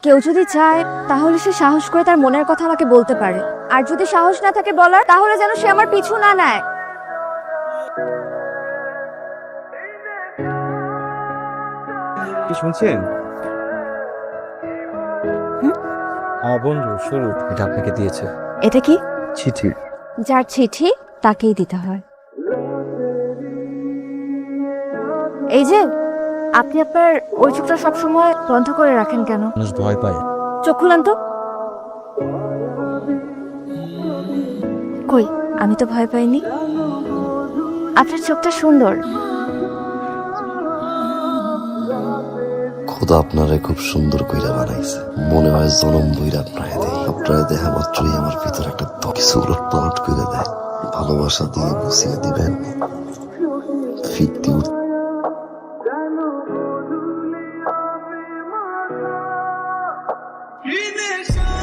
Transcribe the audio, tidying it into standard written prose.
কেউ যদি চায় তাহলে সে সাহস করে তার মনের কথা আমাকে বলতে পারে, আর যদি সাহস না থাকে বলার তাহলে যেন সে আমার পিছু না নেয়। কি শুনছেন? আমার বন্ধু শুরু এটা আপনাকে দিয়েছে। এটা কি? চিঠি। যার চিঠি তাকেই দিতে হয়। এই যে আপনি আপনার ওই চোখটা সবসময় বন্ধ করে রাখেন কেন? মানুষ ভয় পায়। চোখ খুলান তো। কই, আমি তো ভয় পাইনি। আপনার চোখটা সুন্দর। খোদা আপনারে খুব সুন্দর কইরা বানাইছে, মনে হয় জনম বইরা আপনারে দেখা মাত্রই আমার ভিতরে একটা কিছু উলট করে দেয়। ভালোবাসা দিয়ে বুঝিয়ে দিবেন, ফিরতি Finish